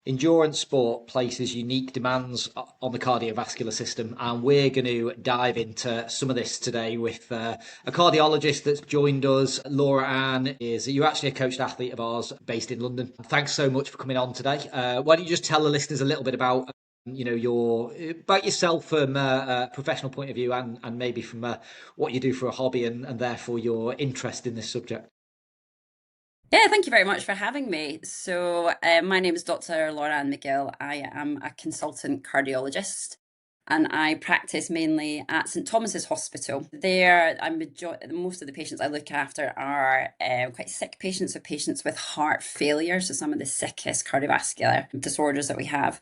Endurance sport places unique demands on the cardiovascular system, and we're going to dive into some of this today with a cardiologist that's joined us. Laura Ann, you're actually a coached athlete of ours based in London. Thanks so much for coming on today. Why don't you just tell the listeners a little bit about about yourself from a professional point of view, and maybe from what you do for a hobby, and therefore your interest in this subject. Yeah, thank you very much for having me. My name is Dr. Laura Ann McGill. I am a consultant cardiologist and I practice mainly at St Thomas's Hospital. Most of the patients I look after are quite sick patients or patients with heart failure, so some of the sickest cardiovascular disorders that we have.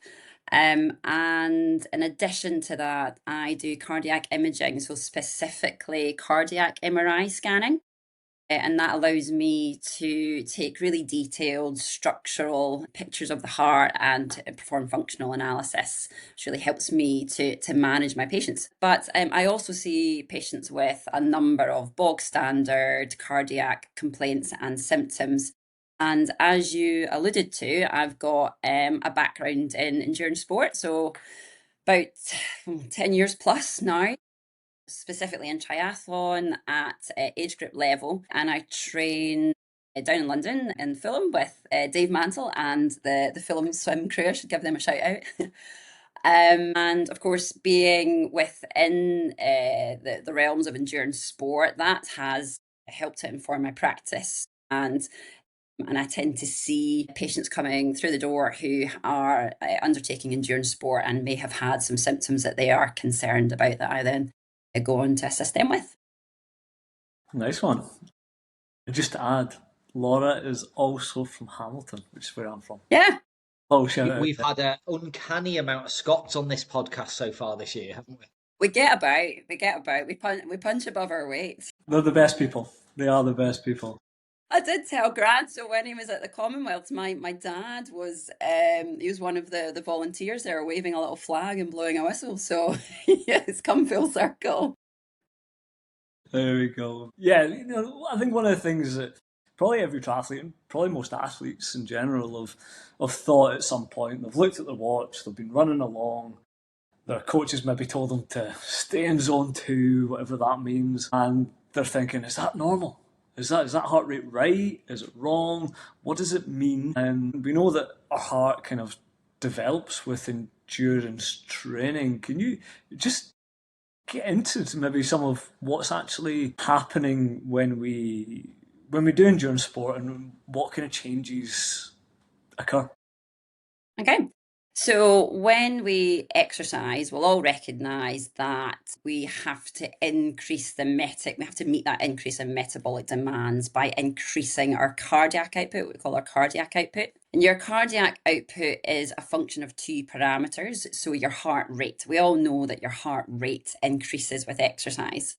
And in addition to that, I do cardiac imaging, so specifically cardiac MRI scanning. And that allows me to take really detailed structural pictures of the heart and perform functional analysis, which really helps me to manage my patients. But I also see patients with a number of bog standard cardiac complaints and symptoms. And as you alluded to, I've got a background in endurance sport, so about 10 years plus now, specifically in triathlon at age group level, and I train down in London in Fulham with Dave Mantle and the Fulham swim crew. I should give them a shout out. And of course, being within the realms of endurance sport, that has helped to inform my practice. And I tend to see patients coming through the door who are undertaking endurance sport and may have had some symptoms that they are concerned about, that I then go on to assist them with. Nice one. Just to add, Laura is also from Hamilton, which is where I'm from. Yeah. Oh, shout out. We've had an uncanny amount of Scots on this podcast so far this year, haven't we? We punch above our weight. They're the best people. They are the best people. I did tell Grant, so when he was at the Commonwealth, my dad was he was one of the volunteers there, waving a little flag and blowing a whistle. So yeah, it's come full circle. There we go. Yeah, I think one of the things that probably every triathlete and probably most athletes in general have thought at some point, they've looked at their watch, they've been running along, their coaches maybe told them to stay in zone 2, whatever that means, and they're thinking, is that normal? Is that heart rate right? Is it wrong? What does it mean? And we know that our heart kind of develops with endurance training. Can you just get into maybe some of what's actually happening when we do endurance sport and what kind of changes occur? Okay. So when we exercise, we'll all recognize that we have to we have to meet that increase in metabolic demands by increasing our cardiac output, what we call our cardiac output. And your cardiac output is a function of two parameters. So your heart rate. We all know that your heart rate increases with exercise.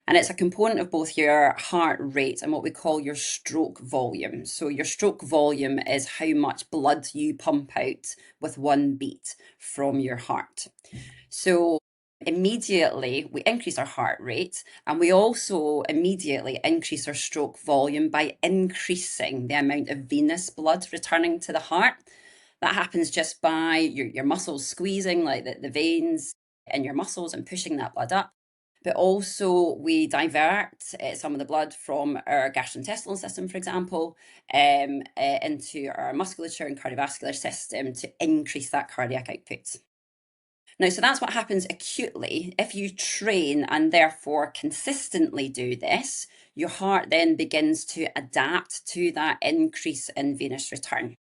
And it's a component of both your heart rate and what we call your stroke volume. So your stroke volume is how much blood you pump out with one beat from your heart. So immediately we increase our heart rate, and we also immediately increase our stroke volume by increasing the amount of venous blood returning to the heart. That happens just by your muscles squeezing, like the veins in your muscles, and pushing that blood up. But also we divert some of the blood from our gastrointestinal system, for example, into our musculature and cardiovascular system to increase that cardiac output. Now, so that's what happens acutely. If you train and therefore consistently do this, your heart then begins to adapt to that increase in venous return.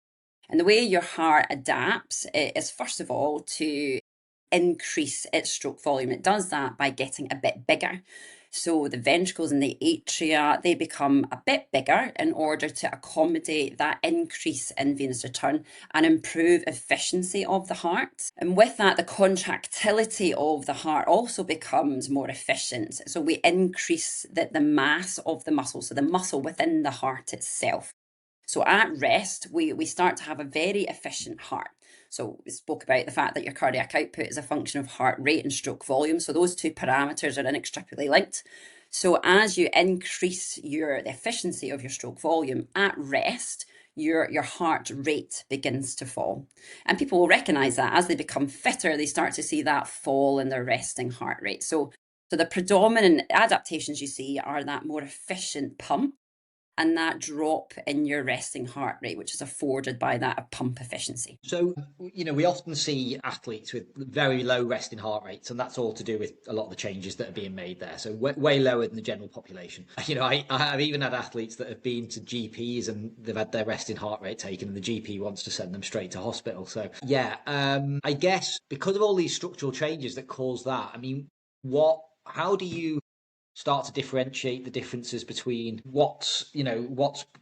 And the way your heart adapts is, first of all, to increase its stroke volume. It does that by getting a bit bigger. So the ventricles and the atria, they become a bit bigger in order to accommodate that increase in venous return and improve efficiency of the heart. And with that, the contractility of the heart also becomes more efficient. So we increase the mass of the muscle, so the muscle within the heart itself. So at rest, we start to have a very efficient heart. So we spoke about the fact that your cardiac output is a function of heart rate and stroke volume. So those two parameters are inextricably linked. So as you increase the efficiency of your stroke volume at rest, your heart rate begins to fall. And people will recognize that as they become fitter, they start to see that fall in their resting heart rate. So the predominant adaptations you see are that more efficient pump and that drop in your resting heart rate, which is afforded by that pump efficiency. So, we often see athletes with very low resting heart rates, and that's all to do with a lot of the changes that are being made there. So way lower than the general population. I've even had athletes that have been to GPs and they've had their resting heart rate taken and the GP wants to send them straight to hospital. So yeah, I guess because of all these structural changes that cause that, I mean, how do you start to differentiate the differences between what's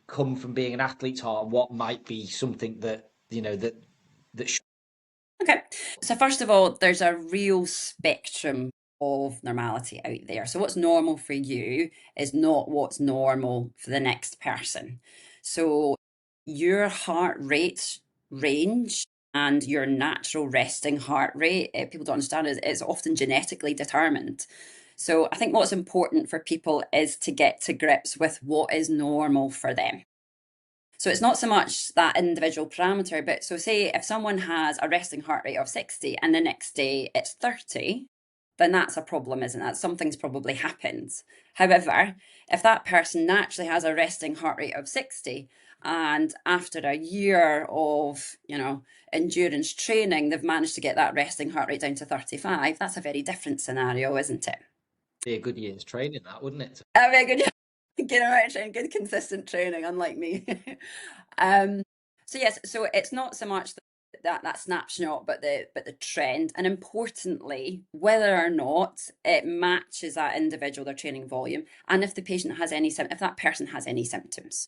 come from being an athlete's heart and what might be something that should... Okay, so first of all, there's a real spectrum of normality out there. So what's normal for you is not what's normal for the next person. So your heart rate range and your natural resting heart rate, people don't understand, is often genetically determined. So I think what's important for people is to get to grips with what is normal for them. So it's not so much that individual parameter, but so say if someone has a resting heart rate of 60 and the next day it's 30, then that's a problem, isn't it? Something's probably happened. However, if that person naturally has a resting heart rate of 60 and after a year of, endurance training, they've managed to get that resting heart rate down to 35, that's a very different scenario, isn't it? Be a good year's training, that, wouldn't it? A very good, good consistent training, unlike me. So yes, so it's not so much that snapshot, but the trend, and importantly, whether or not it matches that individual, their training volume, and if the patient has if that person has any symptoms.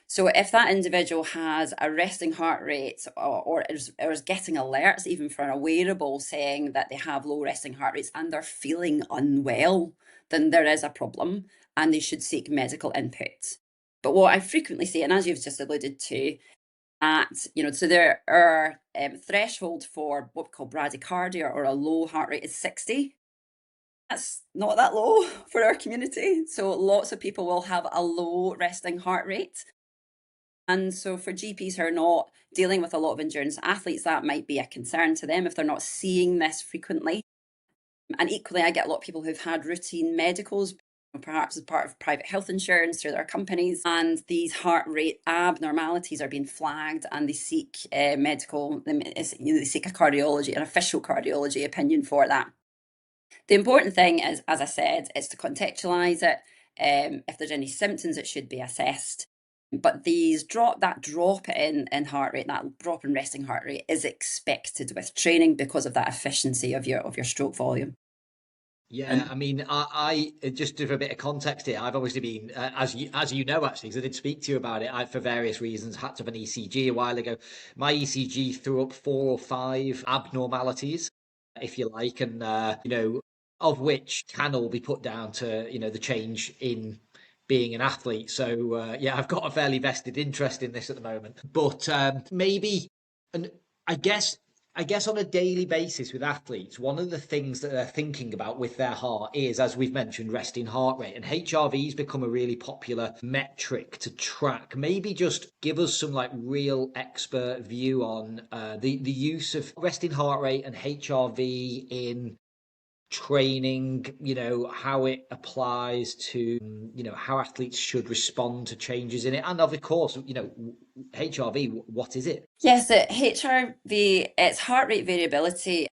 So if that individual has a resting heart rate or is getting alerts even from a wearable saying that they have low resting heart rates and they're feeling unwell, then there is a problem and they should seek medical input. But what I frequently see, and as you've just alluded to, so there are threshold for what we call bradycardia or a low heart rate is 60. That's not that low for our community. So lots of people will have a low resting heart rate. And so for GPs who are not dealing with a lot of endurance athletes, that might be a concern to them if they're not seeing this frequently. And equally, I get a lot of people who've had routine medicals, perhaps as part of private health insurance through their companies, and these heart rate abnormalities are being flagged and they seek they seek an official cardiology opinion for that. The important thing is, as I said, is to contextualize it. If there's any symptoms, it should be assessed. But that drop in heart rate, that drop in resting heart rate is expected with training because of that efficiency of your stroke volume. Yeah, I mean, I just for a bit of context here, I've obviously been, as you know, actually, because I did speak to you about it, I, for various reasons, had to have an ECG a while ago. My ECG threw up 4 or 5 abnormalities, if you like, and, of which can all be put down to, the change in being an athlete. So, yeah, I've got a fairly vested interest in this at the moment. But maybe, and I guess on a daily basis with athletes, one of the things that they're thinking about with their heart is, as we've mentioned, resting heart rate. And HRV's become a really popular metric to track. Maybe just give us some real expert view on the use of resting heart rate and HRV in training, how it applies to, how athletes should respond to changes in it. And of course, HRV, what is it? Yes, HRV, it's heart rate variability.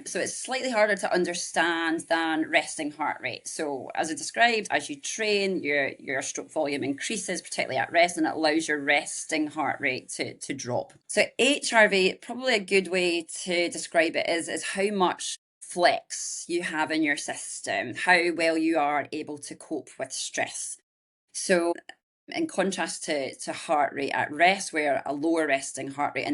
So it's slightly harder to understand than resting heart rate. So as I described, as you train, your stroke volume increases, particularly at rest, and it allows your resting heart rate to drop. So HRV, probably a good way to describe it is how much flex you have in your system, how well you are able to cope with stress. So in contrast to heart rate at rest, where a lower resting heart rate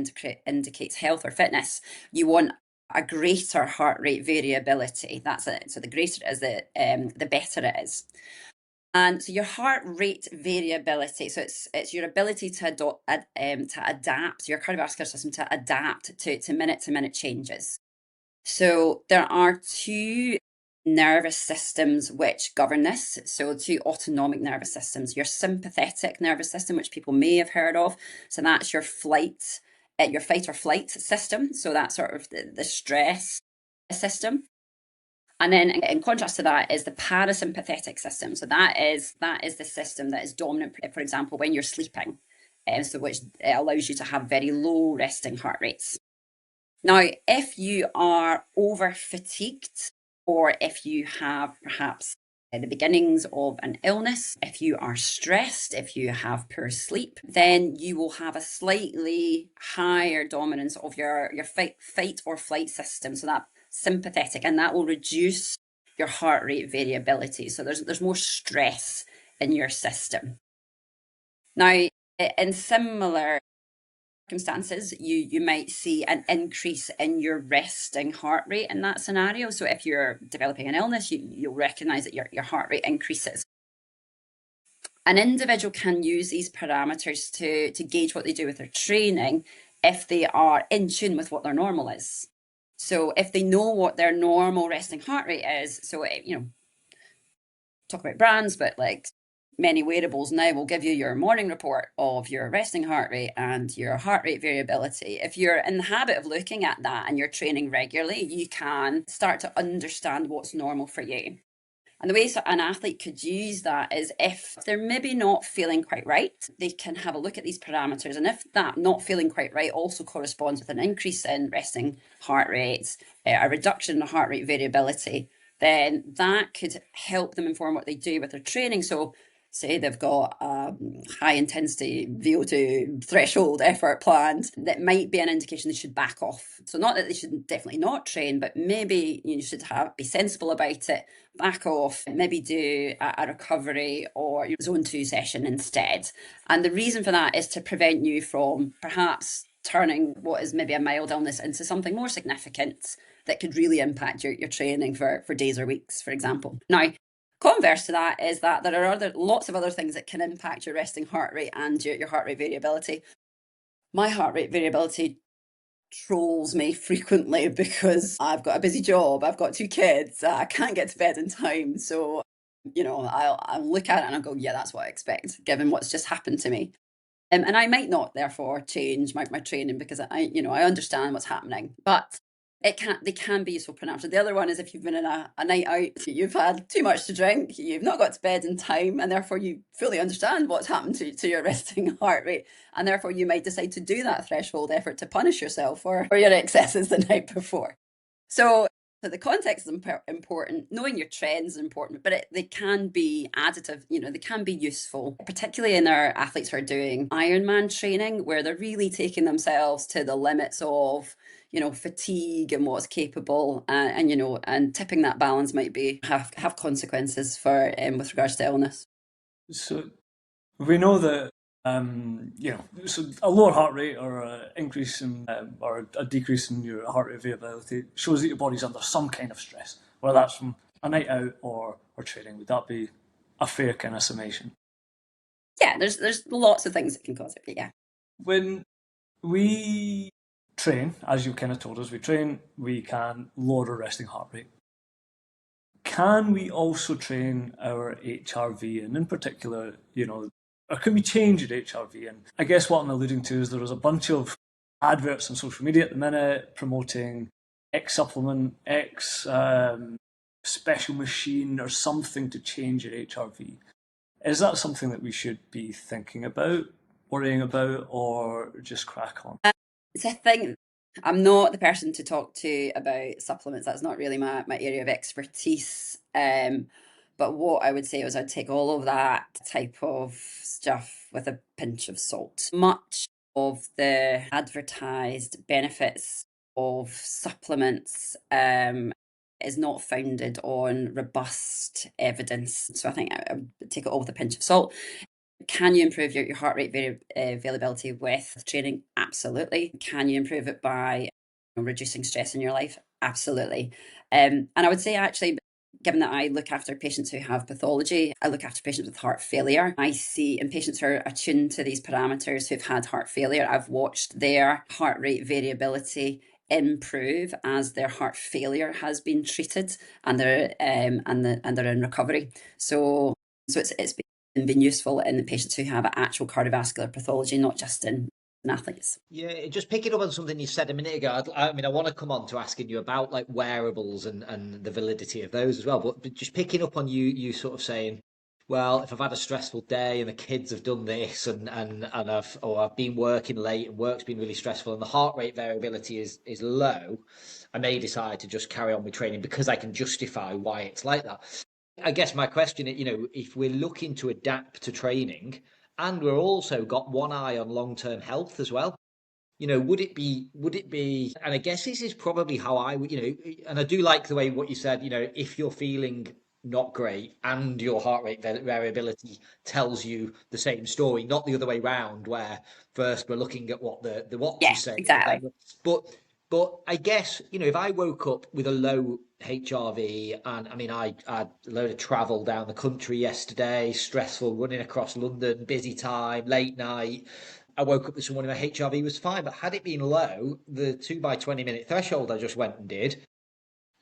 indicates health or fitness, you want a greater heart rate variability. That's it. So the greater it is, the better it is. And so your heart rate variability, so it's your ability to adapt your cardiovascular system to adapt to minute changes. So there are 2 nervous systems which govern this. So two autonomic nervous systems, your sympathetic nervous system, which people may have heard of. So that's your fight or flight system. So that's sort of the stress system. And then in contrast to that is the parasympathetic system. So that is the system that is dominant, for example, when you're sleeping. So which allows you to have very low resting heart rates. Now, if you are over fatigued, or if you have perhaps the beginnings of an illness, if you are stressed, if you have poor sleep, then you will have a slightly higher dominance of your fight or flight system. So that sympathetic, and that will reduce your heart rate variability. So there's more stress in your system. Now, in similar circumstances, you might see an increase in your resting heart rate in that scenario. So if you're developing an illness, you'll recognize that your heart rate increases. An individual can use these parameters to gauge what they do with their training if they are in tune with what their normal is. So if they know what their normal resting heart rate is, so, talk about brands, but like many wearables now will give you your morning report of your resting heart rate and your heart rate variability. If you're in the habit of looking at that and you're training regularly, you can start to understand what's normal for you. And the way an athlete could use that is if they're maybe not feeling quite right, they can have a look at these parameters. And if that not feeling quite right also corresponds with an increase in resting heart rates, a reduction in heart rate variability, then that could help them inform what they do with their training. So say they've got a high intensity VO2 threshold effort planned, that might be an indication they should back off. So not that they should definitely not train, but maybe you should be sensible about it, back off, maybe do a recovery or your zone 2 session instead. And the reason for that is to prevent you from perhaps turning what is maybe a mild illness into something more significant that could really impact your training for days or weeks, for example. Now, converse to that is that there are lots of other things that can impact your resting heart rate and your heart rate variability. My heart rate variability trolls me frequently because I've got a busy job, I've got 2 kids, I can't get to bed in time. So, I'll look at it and I'll go, yeah, that's what I expect, given what's just happened to me. And I might not, therefore, change my training because I understand what's happening. But they can be useful parameters. The other one is if you've been in a night out, you've had too much to drink, you've not got to bed in time, and therefore you fully understand what's happened to your resting heart rate, and therefore you might decide to do that threshold effort to punish yourself for your excesses the night before. So the context is important, knowing your trends is important, but they can be additive, they can be useful, particularly in our athletes who are doing Ironman training, where they're really taking themselves to the limits of fatigue and what's capable, and tipping that balance might have consequences for with regards to illness. So we know that so a lower heart rate or an increase in or a decrease in your heart rate variability shows that your body's under some kind of stress, whether that's from a night out or training. Would that be a fair kind of summation? Yeah, there's lots of things that can cause it, but yeah. When we train, as you kind of told us, we can lower our resting heart rate. Can we also train our HRV, and in particular, or can we change your HRV? And I guess what I'm alluding to is there was a bunch of adverts on social media at the minute promoting X supplement, X special machine or something to change your HRV. Is that something that we should be thinking about, worrying about, or just crack on? It's a thing. I'm not the person to talk to about supplements. That's not really my area of expertise. But what I would say is I'd take all of that type of stuff with a pinch of salt. Much of the advertised benefits of supplements is not founded on robust evidence. So I think I would take it all with a pinch of salt. Can you improve your heart rate variability with training? Absolutely. Can you improve it by reducing stress in your life? Absolutely. And I would say, actually, given that I look after patients who have pathology, I look after patients with heart failure. I see in patients who are attuned to these parameters who've had heart failure, I've watched their heart rate variability improve as their heart failure has been treated and they're in recovery. So it's been useful in the patients who have actual cardiovascular pathology, not just in athletes. Yeah, just picking up on something you said a minute ago. I mean, I want to come on to asking you about like wearables and the validity of those as well. But just picking up on you sort of saying, well, if I've had a stressful day and the kids have done this and I've been working late and work's been really stressful and the heart rate variability is low, I may decide to just carry on with training because I can justify why it's like that. I guess my question is, if we're looking to adapt to training and we're also got one eye on long-term health as well, would it be, and I guess this is probably how I would, and I do like the way what you said, if you're feeling not great and your heart rate variability tells you the same story, not the other way round, where first we're looking at what the watch is saying. Exactly. But I guess, if I woke up with a low HRV and I mean, I had a load of travel down the country yesterday, stressful, running across London, busy time, late night. I woke up this morning, my HRV was fine, but had it been low, the 2 by 20 minute threshold I just went and did,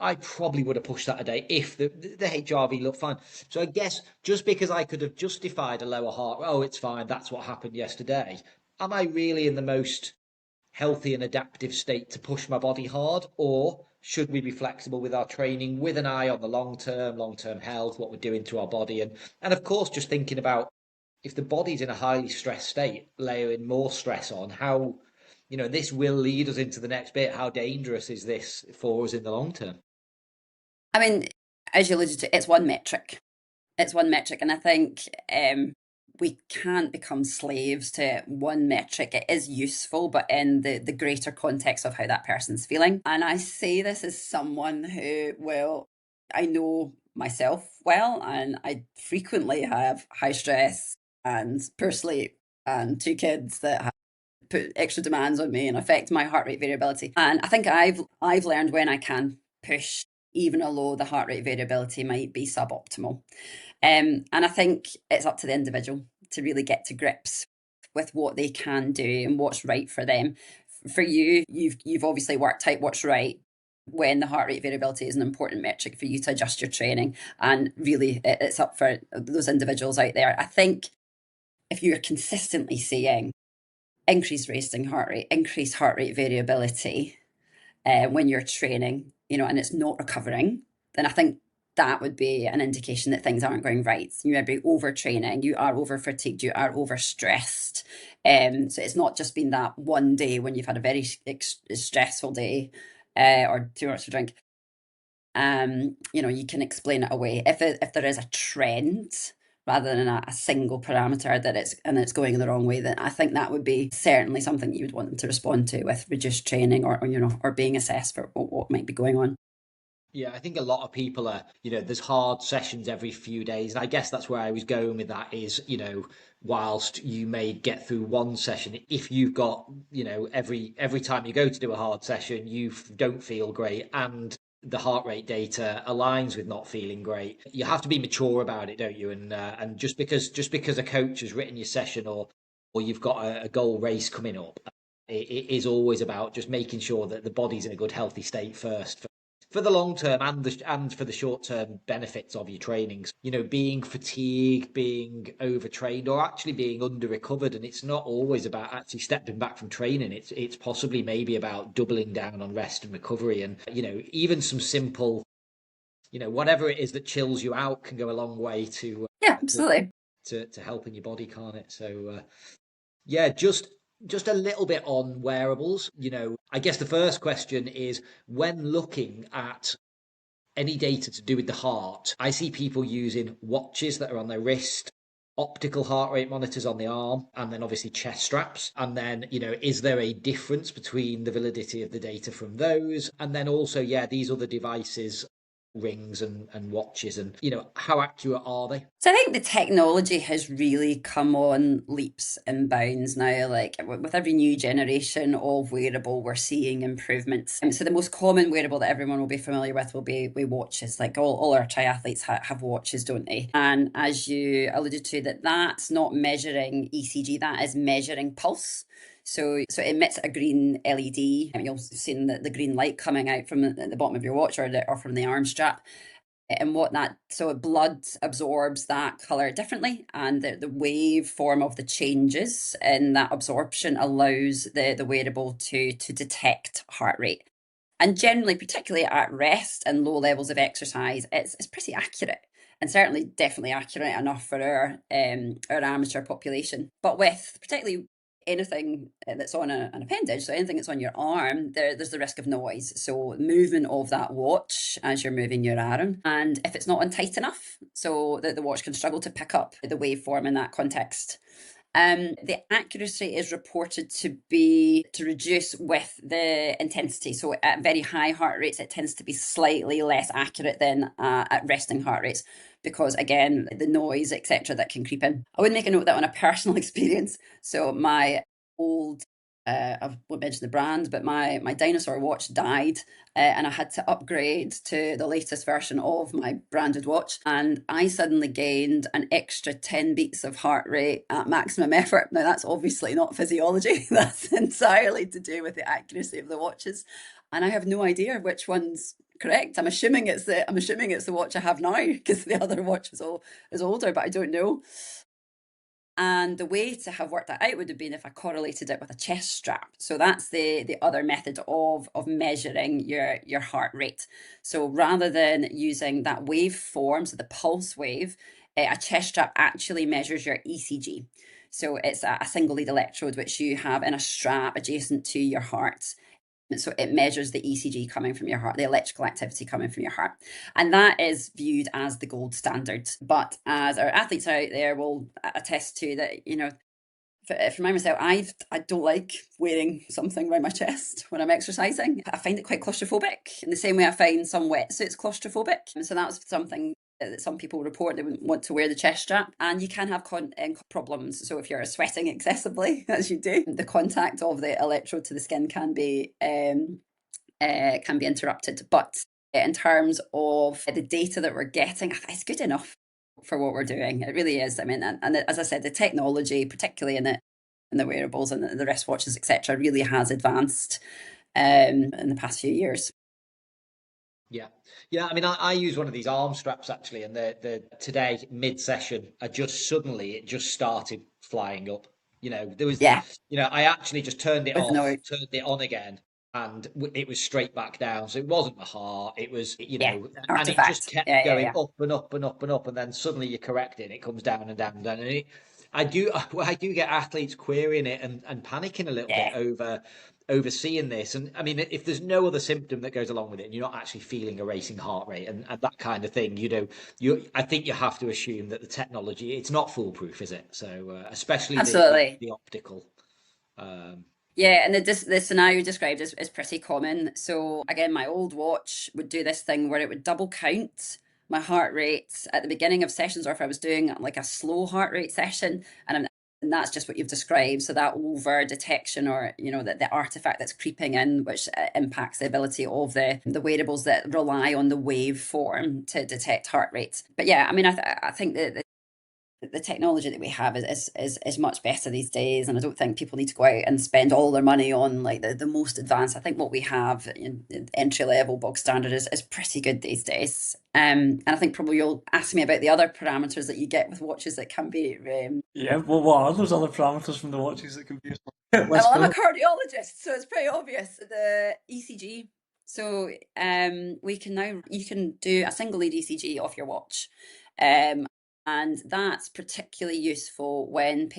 I probably would have pushed that a day if the HRV looked fine. So I guess just because I could have justified a lower heart, oh, it's fine, that's what happened yesterday. Am I really in the most healthy and adaptive state to push my body hard, or should we be flexible with our training with an eye on the long term health, what we're doing to our body, and of course just thinking about if the body's in a highly stressed state, layering more stress on, how this will lead us into the next bit. How dangerous is this for us in the long term? I mean, as you alluded to, it's one metric. It's one metric, and I think we can't become slaves to one metric. It is useful, but in the greater context of how that person's feeling. And I say this as someone who, well, I know myself well, and I frequently have high stress and poor sleep and 2 kids that have put extra demands on me and affect my heart rate variability. And I think I've learned when I can push even although the heart rate variability might be suboptimal. And I think it's up to the individual to really get to grips with what they can do and what's right for them. For you, you've obviously worked out what's right when the heart rate variability is an important metric for you to adjust your training. And really, it's up for those individuals out there. I think if you're consistently seeing increased resting heart rate, increased heart rate variability when you're training, and it's not recovering, then I think that would be an indication that things aren't going right. You might be overtraining, you are over fatigued, you are overstressed. So it's not just been that one day when you've had a very stressful day or too much to drink. You can explain it away. If there is a trend rather than a single parameter that it's going in the wrong way, then I think that would be certainly something you would want them to respond to with reduced training or being assessed for what might be going on. Yeah, I think a lot of people are, there's hard sessions every few days. And I guess that's where I was going with that is, whilst you may get through one session, if you've got, every time you go to do a hard session, you don't feel great and the heart rate data aligns with not feeling great, you have to be mature about it, don't you? And just because a coach has written your session or you've got a goal race coming up, it is always about just making sure that the body's in a good, healthy state first for the long term and for the short term benefits of your trainings. Being fatigued, being overtrained, or actually being under recovered, and it's not always about actually stepping back from training. It's possibly maybe about doubling down on rest and recovery, and even some simple, whatever it is that chills you out can go a long way to absolutely to helping your body, can't it? So yeah, just a little bit on wearables. I guess the first question is when looking at any data to do with the heart, I see people using watches that are on their wrist, optical heart rate monitors on the arm, and then obviously chest straps. And then, is there a difference between the validity of the data from those? And then also, these other devices, rings and watches, and how accurate are they? So I think the technology has really come on leaps and bounds now. Like with every new generation of wearable, we're seeing improvements. So the most common wearable that everyone will be familiar with will be watches. Like all our triathletes have watches, don't they? And as you alluded to, that's not measuring ECG, that is measuring pulse. So it emits a green LED, and you'll see the green light coming out from the bottom of your watch or from the arm strap. And so blood absorbs that color differently, and the waveform of the changes in that absorption allows the wearable to detect heart rate. And generally, particularly at rest and low levels of exercise, it's pretty accurate, and certainly definitely accurate enough for our amateur population. But with particularly anything that's on an appendage, so anything that's on your arm, there's the risk of noise. So movement of that watch as you're moving your arm, and if it's not on tight enough, so that the watch can struggle to pick up the waveform in that context. The accuracy is reported to reduce with the intensity. So at very high heart rates, it tends to be slightly less accurate than at resting heart rates, because again, the noise, etc., that can creep in. I would make a note that on a personal experience. So my old, I won't mention the brand, but my dinosaur watch died, and I had to upgrade to the latest version of my branded watch, and I suddenly gained an extra 10 beats of heart rate at maximum effort. Now, that's obviously not physiology. That's entirely to do with the accuracy of the watches, and I have no idea which one's correct. I'm assuming it's the watch I have now, because the other watch is older, but I don't know. And the way to have worked that out would have been if I correlated it with a chest strap. So that's the other method of measuring your heart rate. So rather than using that waveform, so the pulse wave, a chest strap actually measures your ECG. So it's a single lead electrode which you have in a strap adjacent to your heart. So it measures the ECG coming from your heart, the electrical activity coming from your heart. And that is viewed as the gold standard. But as our athletes out there will attest to, that, for myself, I don't like wearing something around my chest when I'm exercising. I find it quite claustrophobic, in the same way I find some wetsuits claustrophobic. And so that's something that some people report they wouldn't want to wear the chest strap, and you can have problems. So if you're sweating excessively, as you do, the contact of the electrode to the skin can be interrupted. But in terms of the data that we're getting, it's good enough for what we're doing. It really is. I mean, and as I said, the technology, particularly in the wearables and the wristwatches, etc., really has advanced in the past few years. Yeah. I mean, I use one of these arm straps actually, and the today mid-session, it just started flying up. There was, Yeah, I actually just turned it with off, no, turned it on again, and it was straight back down. So it wasn't the heart, it was, yeah, and it just artifact. kept going Yeah. up and up and up and up, and then suddenly you correct it, and it comes down and down and down. And I do get athletes querying it and panicking a little bit Yeah. overseeing this. And I mean, if there's no other symptom that goes along with it, and you're not actually feeling a racing heart rate and that kind of thing, I think you have to assume that the technology, it's not foolproof, is it? So especially Absolutely. the optical. Um, Yeah, and the scenario described is pretty common. So again, my old watch would do this thing where it would double count my heart rate at the beginning of sessions, or if I was doing like a slow heart rate session, and that's just what you've described. So that over detection, or the artifact that's creeping in, which impacts the ability of the wearables that rely on the waveform to detect heart rate. But yeah, I mean, I think that the technology that we have is much better these days, and I don't think people need to go out and spend all their money on like the most advanced. I think what we have in entry level bog standard is pretty good these days. And I think probably you'll ask me about the other parameters that you get with watches that can be. Yeah, well, what are those other parameters from the watches that can be useful? Let's Well, I'm a go. cardiologist, so it's pretty obvious. The ECG. So you can do a single lead ECG off your watch. And that's particularly useful when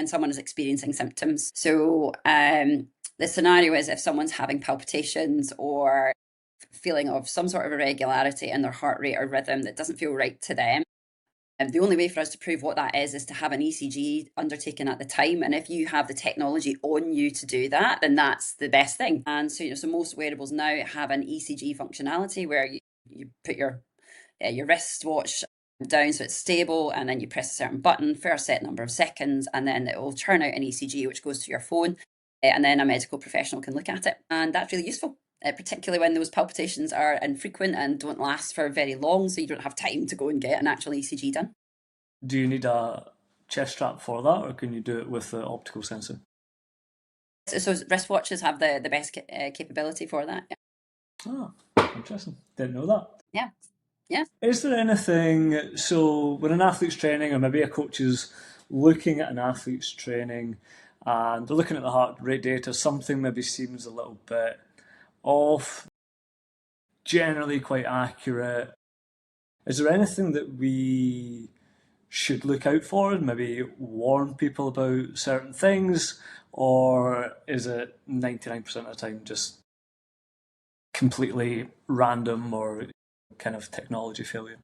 someone is experiencing symptoms. So the scenario is if someone's having palpitations or feeling of some sort of irregularity in their heart rate or rhythm that doesn't feel right to them. And the only way for us to prove what that is to have an ECG undertaken at the time. And if you have the technology on you to do that, then that's the best thing. And so most wearables now have an ECG functionality where you put your wristwatch down so it's stable, and then you press a certain button for a set number of seconds, and then it will churn out an ECG which goes to your phone, and then a medical professional can look at it. And that's really useful, particularly when those palpitations are infrequent and don't last for very long, so you don't have time to go and get an actual ECG done. Do you need a chest strap for that, or can you do it with the optical sensor? So wristwatches have the best capability for that. Oh, interesting. Didn't know that. Yeah. Yeah. Is there anything, so when an athlete's training, or maybe a coach is looking at an athlete's training and they're looking at the heart rate data, something maybe seems a little bit off, generally quite accurate. Is there anything that we should look out for and maybe warn people about certain things? Or is it 99% of the time just completely random or kind of technology failure?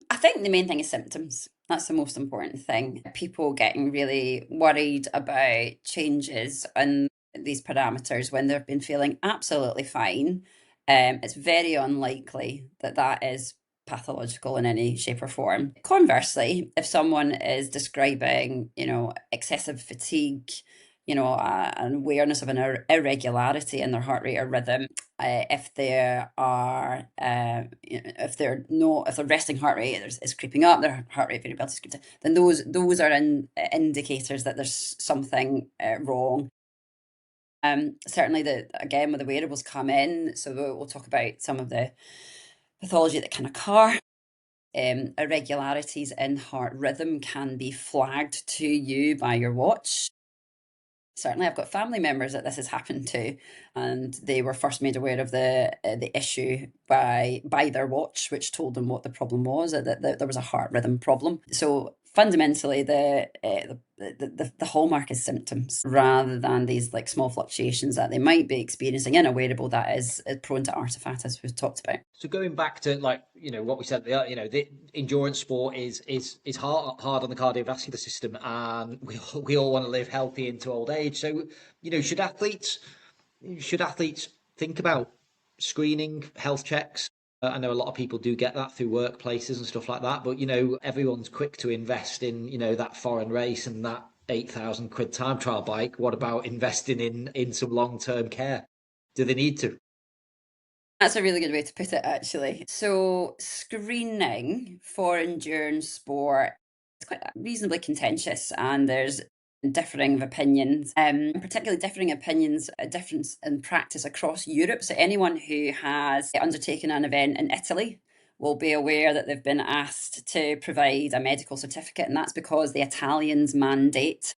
I think the main thing is symptoms. That's the most important thing. People getting really worried about changes in these parameters when they've been feeling absolutely fine. It's very unlikely that that is pathological in any shape or form. Conversely, if someone is describing, excessive fatigue, an awareness of an irregularity in their heart rate or rhythm, if there are, if their resting heart rate is creeping up, their heart rate variability is creeping up, then those are indicators that there's something wrong. Certainly, again, when the wearables come in, so we'll talk about some of the pathology that can occur. Irregularities in heart rhythm can be flagged to you by your watch. Certainly, I've got family members that this has happened to, and they were first made aware of the issue by their watch, which told them what the problem was, that there was a heart rhythm problem. So fundamentally, the hallmark is symptoms rather than these like small fluctuations that they might be experiencing in a wearable that is prone to artifact, as we've talked about. So going back to what we said, the endurance sport is hard on the cardiovascular system, and we all want to live healthy into old age. So should athletes think about screening, health checks? I know a lot of people do get that through workplaces and stuff like that, but everyone's quick to invest in that foreign race and that £8,000 time trial bike. What about investing in some long-term care? Do they need to? That's a really good way to put it, actually. So screening for endurance sport is quite reasonably contentious, and there's differing of opinions, particularly differing opinions, a difference in practice across Europe. So anyone who has undertaken an event in Italy will be aware that they've been asked to provide a medical certificate, and that's because the Italians mandate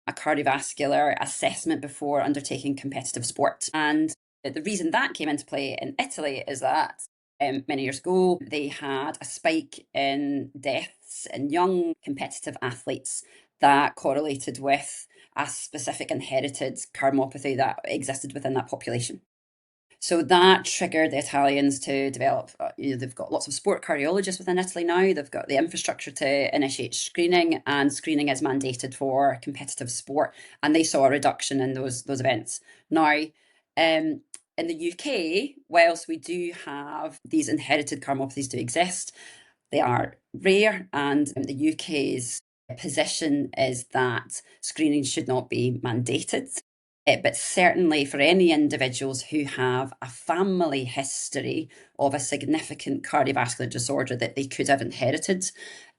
a cardiovascular assessment before undertaking competitive sport. And the reason that came into play in Italy is that many years ago, they had a spike in deaths in young competitive athletes that correlated with a specific inherited cardiomyopathy that existed within that population. So that triggered the Italians to develop, they've got lots of sport cardiologists within Italy now. They've got the infrastructure to initiate screening, and screening is mandated for competitive sport. And they saw a reduction in those events. Now, in the UK, whilst we do have these inherited cardiomyopathies to exist, they are rare, and the UK's position is that screening should not be mandated. But certainly for any individuals who have a family history of a significant cardiovascular disorder that they could have inherited,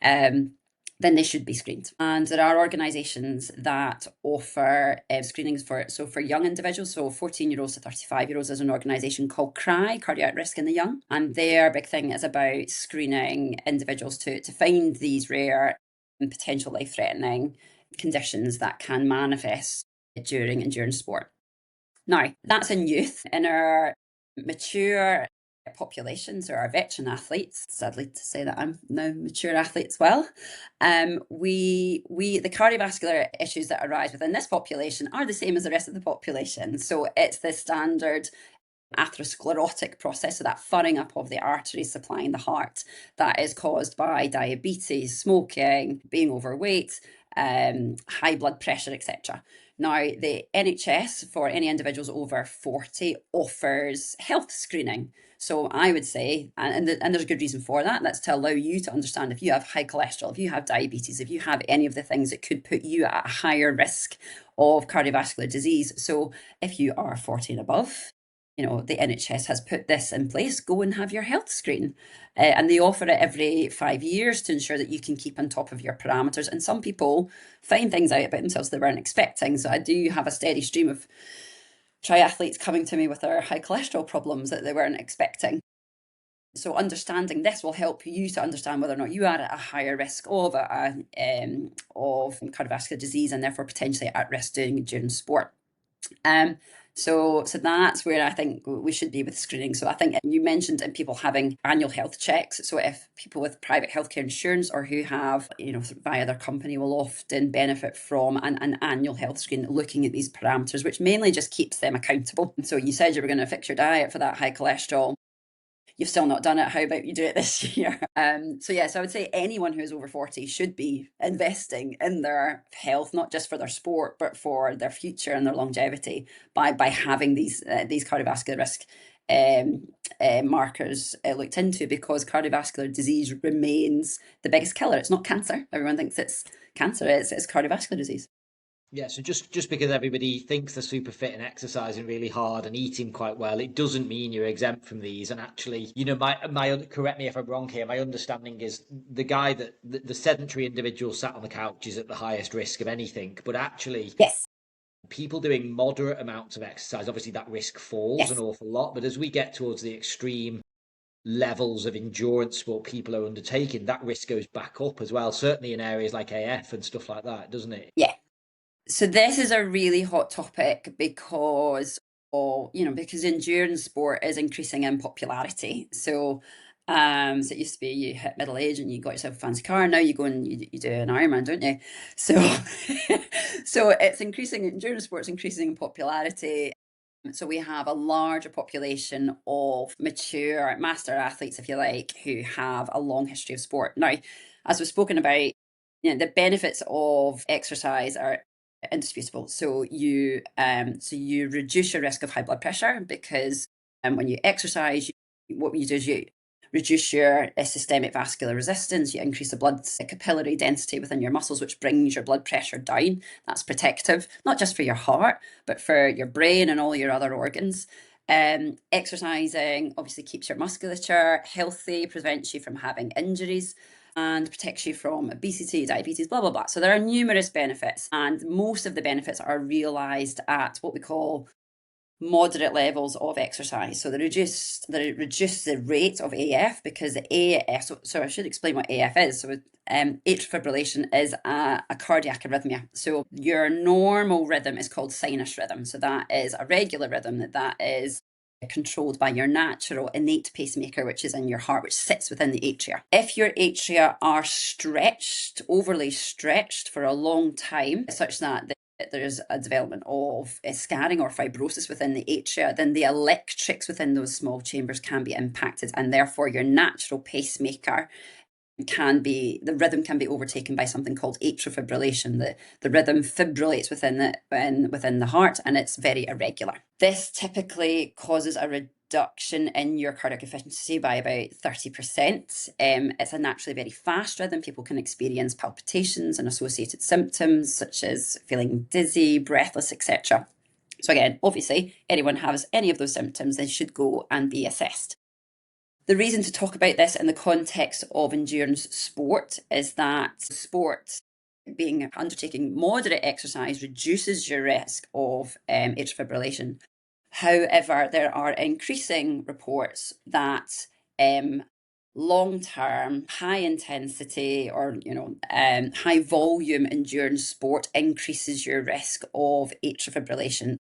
then they should be screened. And there are organisations that offer screenings for young individuals. So 14-year-olds to 35-year-olds is an organisation called CRI, Cardiac Risk in the Young. And their big thing is about screening individuals to find these rare and potential life-threatening conditions that can manifest during endurance sport. Now, that's in youth. In our mature populations, or our veteran athletes, sadly to say that I'm now a mature athlete as well, the cardiovascular issues that arise within this population are the same as the rest of the population. So it's the standard atherosclerotic process, so that furring up of the arteries supplying the heart, that is caused by diabetes, smoking, being overweight, high blood pressure, etc. Now, the NHS, for any individuals over 40, offers health screening. So I would say, and there's a good reason for that, that's to allow you to understand if you have high cholesterol, if you have diabetes, if you have any of the things that could put you at a higher risk of cardiovascular disease. So if you are 40 and above, the NHS has put this in place. Go and have your health screen. And they offer it every 5 years to ensure that you can keep on top of your parameters. And some people find things out about themselves they weren't expecting. So I do have a steady stream of triathletes coming to me with their high cholesterol problems that they weren't expecting. So understanding this will help you to understand whether or not you are at a higher risk of cardiovascular disease and therefore potentially at risk doing endurance sport. So that's where I think we should be with screening. So I think you mentioned people having annual health checks. So if people with private healthcare insurance or who have, via their company will often benefit from an annual health screen looking at these parameters, which mainly just keeps them accountable. And so you said you were going to fix your diet for that high cholesterol. You've still not done it. How about you do it this year? So I would say anyone who's over 40 should be investing in their health, not just for their sport, but for their future and their longevity by having these cardiovascular risk markers looked into, because cardiovascular disease remains the biggest killer. It's not cancer. Everyone thinks it's cancer. It's cardiovascular disease. Yeah, so just because everybody thinks they're super fit and exercising really hard and eating quite well, it doesn't mean you're exempt from these. And actually, my correct me if I'm wrong here, my understanding is the guy the sedentary individual sat on the couch is at the highest risk of anything. But actually, yes, people doing moderate amounts of exercise, obviously that risk falls an awful lot. But as we get towards the extreme levels of endurance sport people are undertaking, that risk goes back up as well, certainly in areas like AF and stuff like that, doesn't it? Yeah. So this is a really hot topic because endurance sport is increasing in popularity. So it used to be you hit middle age and you got yourself a fancy car. Now you go and you do an Ironman, don't you? So so it's increasing, endurance sports increasing in popularity. So we have a larger population of mature master athletes, if you like, who have a long history of sport. Now, as we've spoken about, the benefits of exercise are indisputable. So you reduce your risk of high blood pressure because when you exercise, what you do is you reduce your systemic vascular resistance, you increase the blood capillary density within your muscles, which brings your blood pressure down. That's protective, not just for your heart, but for your brain and all your other organs. Exercising obviously keeps your musculature healthy, prevents you from having injuries, and protects you from obesity, diabetes, blah, blah, blah. So there are numerous benefits, and most of the benefits are realised at what we call moderate levels of exercise. So they reduce the rate of AF, because the AF, so I should explain what AF is. So atrial fibrillation is a cardiac arrhythmia. So your normal rhythm is called sinus rhythm. So that is a regular rhythm that is controlled by your natural innate pacemaker, which is in your heart, which sits within the atria. If your atria are overly stretched for a long time, such that there's a development of scarring or fibrosis within the atria, then the electrics within those small chambers can be impacted, and therefore your natural pacemaker the rhythm can be overtaken by something called atrial fibrillation. The rhythm fibrillates within the heart, and it's very irregular. This typically causes a reduction in your cardiac efficiency by about 30%. It's a naturally very fast rhythm. People can experience palpitations and associated symptoms such as feeling dizzy, breathless, etc. So again, obviously, anyone has any of those symptoms, they should go and be assessed. The reason to talk about this in the context of endurance sport is that sport, undertaking moderate exercise, reduces your risk of atrial fibrillation. However, there are increasing reports that long-term, high-intensity or high-volume endurance sport increases your risk of atrial fibrillation.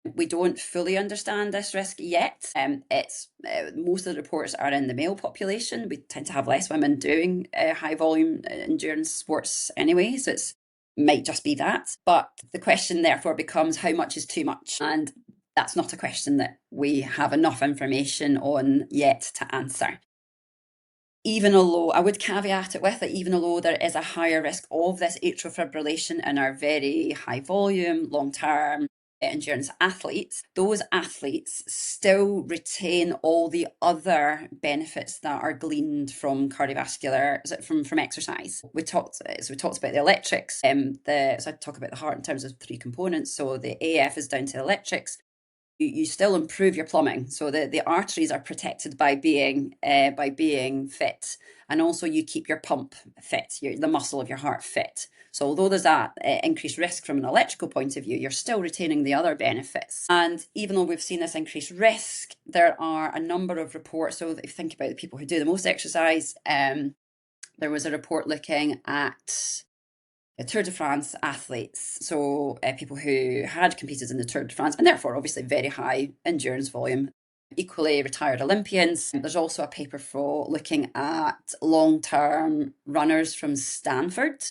We don't fully understand this risk yet. Most of the reports are in the male population. We tend to have less women doing high volume endurance sports anyway, so it might just be that. But the question therefore becomes, how much is too much? And that's not a question that we have enough information on yet to answer. Even although, I would caveat it with that, even although there is a higher risk of this atrial fibrillation in our very high volume, long-term endurance athletes, those athletes still retain all the other benefits that are gleaned from cardiovascular, from exercise. We talked about the electrics. So I talk about the heart in terms of 3 components. So the AF is down to the electrics. you still improve your plumbing. So the arteries are protected by being fit, and also you keep your pump fit, the muscle of your heart fit. So although there's that increased risk from an electrical point of view, you're still retaining the other benefits. And even though we've seen this increased risk, there are a number of reports. So if you think about the people who do the most exercise, there was a report looking at Tour de France athletes, so people who had competed in the Tour de France and therefore obviously very high endurance volume, equally retired Olympians. There's also a paper for looking at long-term runners from Stanford.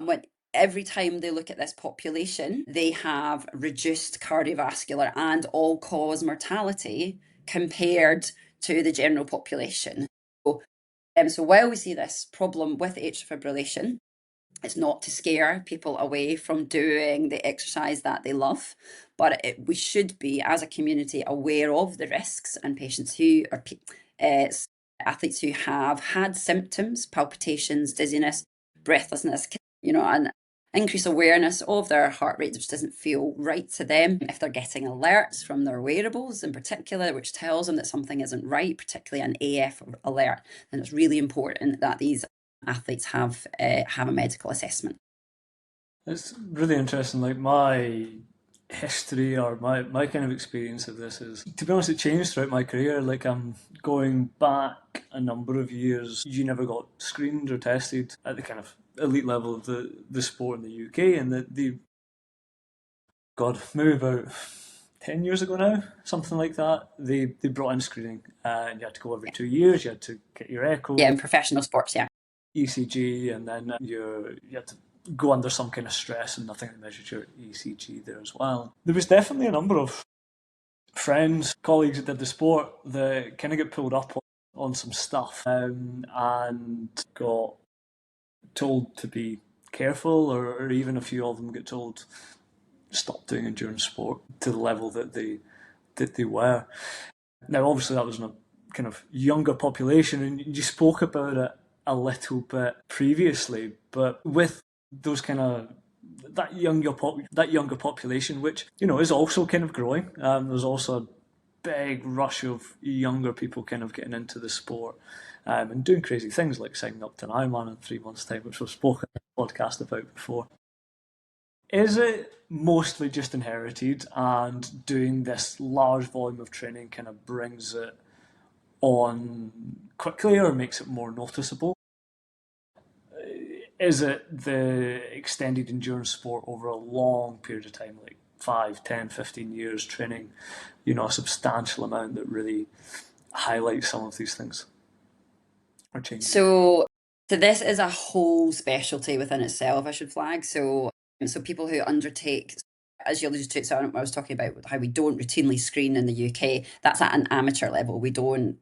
Every time they look at this population, they have reduced cardiovascular and all-cause mortality compared to the general population. So while we see this problem with atrial fibrillation, it's not to scare people away from doing the exercise that they love, but we should be, as a community, aware of the risks, and patients who are athletes who have had symptoms, palpitations, dizziness, breathlessness, and increase awareness of their heart rate, which doesn't feel right to them. If they're getting alerts from their wearables in particular, which tells them that something isn't right, particularly an AF alert, then it's really important that these athletes have a medical assessment. It's really interesting. Like, my history or my kind of experience of this is, to be honest, it changed throughout my career. Like, I'm going back a number of years, you never got screened or tested at the kind of elite level of the sport in the UK, and maybe about 10 years ago now, something like that, they brought in screening, and you had to go every 2 years, you had to get your echo. Yeah, in professional sports, yeah. ECG, and then you had to go under some kind of stress, and nothing that measured your ECG there as well. There was definitely a number of friends, colleagues that did the sport that kind of get pulled up on some stuff, and got told to be careful, or even a few of them get told stop doing endurance sport to the level that they were. Now, obviously, that was in a kind of younger population, and you spoke about it a little bit previously, but with those kind of that younger population, which is also kind of growing. There's also a big rush of younger people kind of getting into the sport, and doing crazy things like signing up to an Ironman in 3 months' time, which we've spoken on the podcast about before. Is it mostly just inherited, and doing this large volume of training kind of brings it on quickly or makes it more noticeable? Is it the extended endurance sport over a long period of time, like 5, 10, 15 years training, a substantial amount that really highlights some of these things or changes? So this is a whole specialty within itself, I should flag. So people who undertake, as you alluded to, so I was talking about how we don't routinely screen in the UK, that's at an amateur level. We don't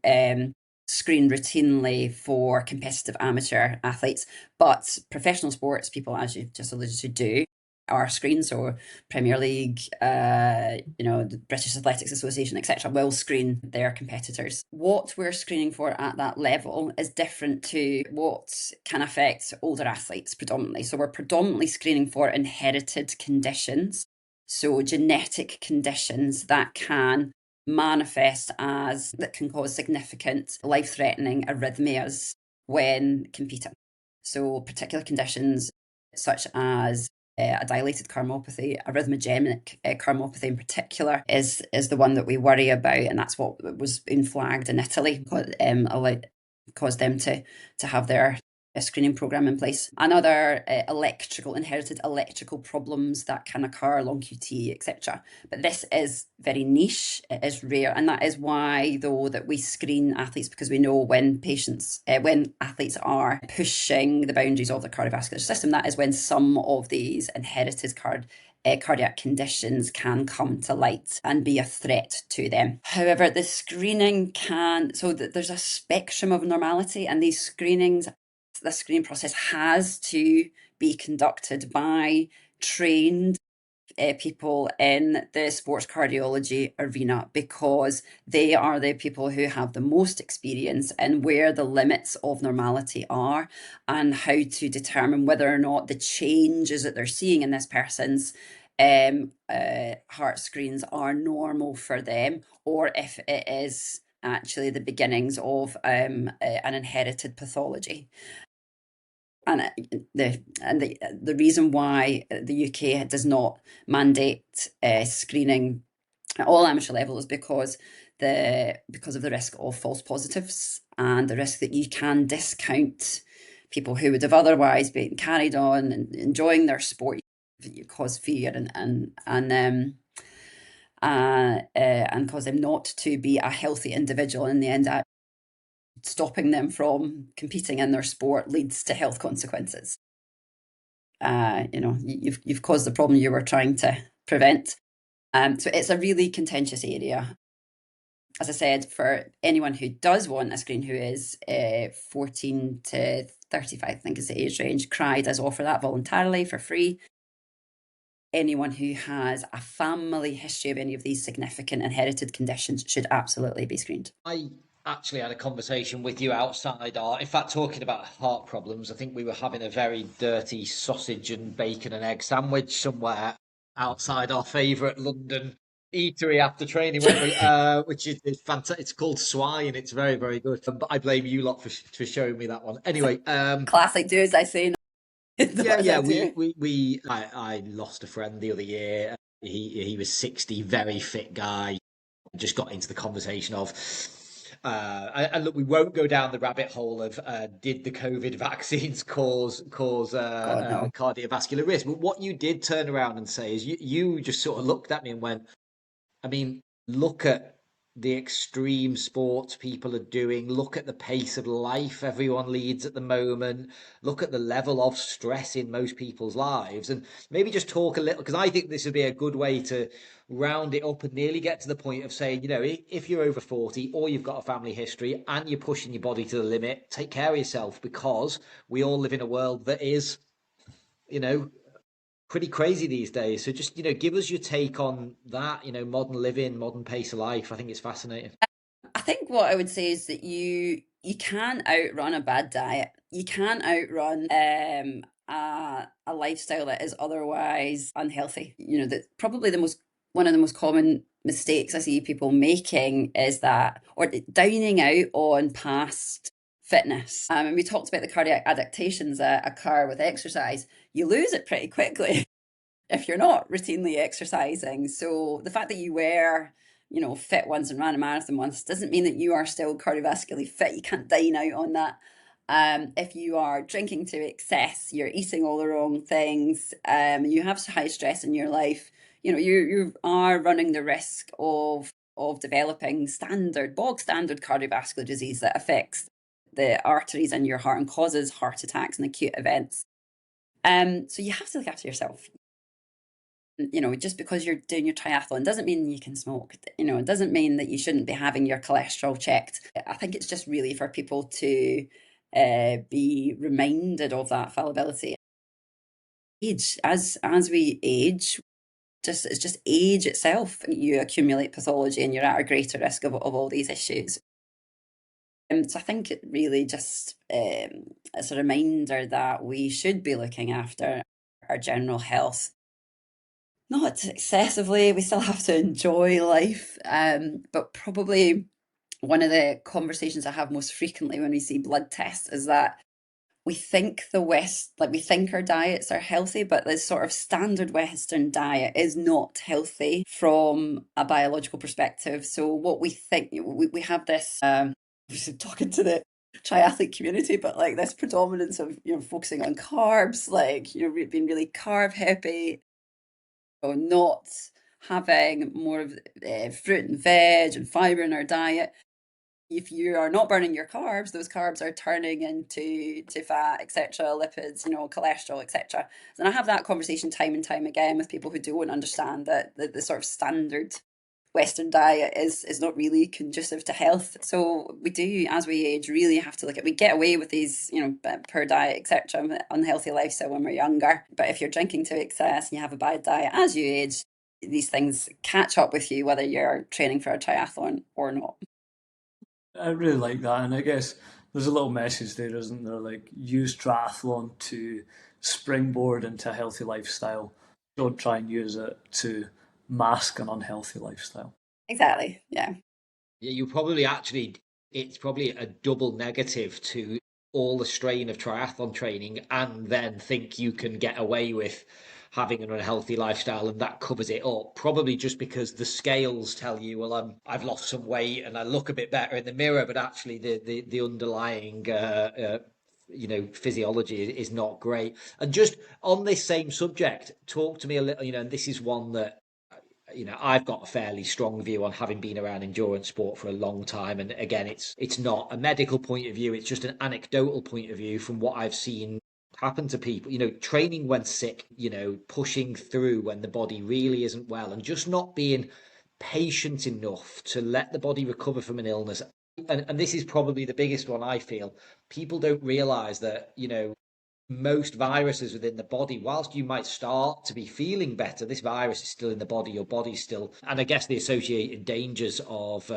screen routinely for competitive amateur athletes, but professional sports people, as you just alluded to, do are screened. So Premier League, the British Athletics Association, etc., will screen their competitors. What we're screening for at that level is different to what can affect older athletes predominantly. So we're predominantly screening for inherited conditions, so genetic conditions that can manifest that can cause significant life-threatening arrhythmias when competing. So particular conditions such as a dilated cardiomyopathy, arrhythmogenic cardiomyopathy in particular, is the one that we worry about, and that's what was being flagged in Italy, caused them to have their screening program in place. And other inherited electrical problems that can occur, long QT, etc. But this is very niche, it is rare, and that is why, though, that we screen athletes, because we know when athletes are pushing the boundaries of the cardiovascular system, that is when some of these inherited cardiac conditions can come to light and be a threat to them. However, the screening there's a spectrum of normality, and the screening process has to be conducted by trained people in the sports cardiology arena, because they are the people who have the most experience in where the limits of normality are, and how to determine whether or not the changes that they're seeing in this person's heart screens are normal for them, or if it is actually the beginnings of an inherited pathology. And the reason why the UK does not mandate screening at all amateur level is because of the risk of false positives and the risk that you can discount people who would have otherwise been carried on and enjoying their sport. You cause fear and cause them not to be a healthy individual. In the end, stopping them from competing in their sport leads to health consequences. You've caused the problem you were trying to prevent. So it's a really contentious area. As I said, for anyone who does want a screen, who is 14 to 35, I think is the age range, CRI does offer that voluntarily for free. Anyone who has a family history of any of these significant inherited conditions should absolutely be screened. I actually had a conversation with you outside in fact, talking about heart problems. I think we were having a very dirty sausage and bacon and egg sandwich somewhere outside our favourite London eatery after training, weren't we? Which is fantastic. It's called Swine. It's very, very good. But I blame you lot for showing me that one. Anyway, classic do as I say. I lost a friend the other year. He was 60, very fit guy. Just got into the conversation of and look, we won't go down the rabbit hole of did the COVID vaccines cause cardiovascular risk. But what you did turn around and say is you just sort of looked at me and went, I mean, look at the extreme sports people are doing. Look at the pace of life everyone leads at the moment. Look at the level of stress in most people's lives. And maybe just talk a little, because I think this would be a good way to round it up and nearly get to the point of saying, if you're over 40 or you've got a family history and you're pushing your body to the limit, take care of yourself, because we all live in a world that is, pretty crazy these days. So just, give us your take on that, modern living, modern pace of life. I think it's fascinating. I think what I would say is that you can outrun a bad diet. You can outrun a lifestyle that is otherwise unhealthy. That probably one of the most common mistakes I see people making is that, or dining out on past fitness. And we talked about the cardiac adaptations that occur with exercise. You lose it pretty quickly if you're not routinely exercising. So the fact that you were, fit once and ran a marathon once doesn't mean that you are still cardiovascularly fit. You can't dine out on that. If you are drinking to excess, you're eating all the wrong things, you have high stress in your life, you are running the risk of developing bog standard cardiovascular disease that affects the arteries in your heart and causes heart attacks and acute events. So you have to look after yourself. Just because you're doing your triathlon doesn't mean you can smoke. It doesn't mean that you shouldn't be having your cholesterol checked. I think it's just really for people to be reminded of that fallibility. As we age, it's just age itself. You accumulate pathology and you're at a greater risk of all these issues. So I think it really just it's a reminder that we should be looking after our general health. Not excessively, we still have to enjoy life, but probably one of the conversations I have most frequently when we see blood tests is that we think we think our diets are healthy, but the sort of standard Western diet is not healthy from a biological perspective. So what we think, we have this, talking to the triathlete community, but like this predominance of, focusing on carbs, being really carb heavy, not having more of fruit and veg and fibre in our diet. If you are not burning your carbs, those carbs are turning into fat, etc., lipids, cholesterol, etc. And I have that conversation time and time again with people who don't understand that the sort of standard Western diet is not really conducive to health. So we do, as we age, really have to look at, we get away with these, poor diet, etc., unhealthy lifestyle when we're younger. But if you're drinking to excess and you have a bad diet as you age, these things catch up with you, whether you're training for a triathlon or not. I really like that, and I guess there's a little message there, isn't there? Like, use triathlon to springboard into a healthy lifestyle. Don't try and use it to mask an unhealthy lifestyle. Exactly. Yeah. Yeah, you probably actually, it's probably a double negative to all the strain of triathlon training and then think you can get away with having an unhealthy lifestyle and that covers it up. Probably just because the scales tell you, well, I've lost some weight and I look a bit better in the mirror, but actually the underlying physiology is not great. And just on this same subject, talk to me a little, and this is one that I've got a fairly strong view on, having been around endurance sport for a long time. And again, it's not a medical point of view, it's just an anecdotal point of view from what I've seen happen to people, training when sick, pushing through when the body really isn't well, and just not being patient enough to let the body recover from an illness. And this is probably the biggest one, I feel. People don't realize that, most viruses within the body, whilst you might start to be feeling better, this virus is still in the body. Your body's still, and I guess the associated dangers of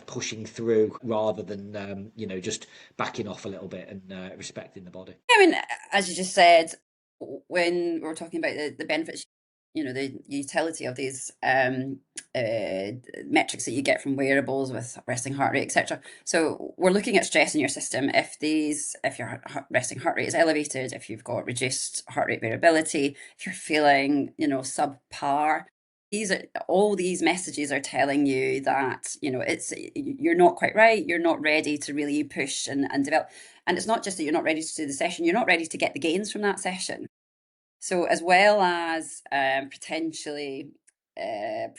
pushing through rather than just backing off a little bit and respecting the body. I mean, as you just said, when we're talking about the benefits, the utility of these metrics that you get from wearables with resting heart rate, etc. So we're looking at stress in your system. If your resting heart rate is elevated, if you've got reduced heart rate variability, if you're feeling, subpar, all these messages are telling you that you're not quite right, you're not ready to really push and develop. And it's not just that you're not ready to do the session, you're not ready to get the gains from that session. So as well as potentially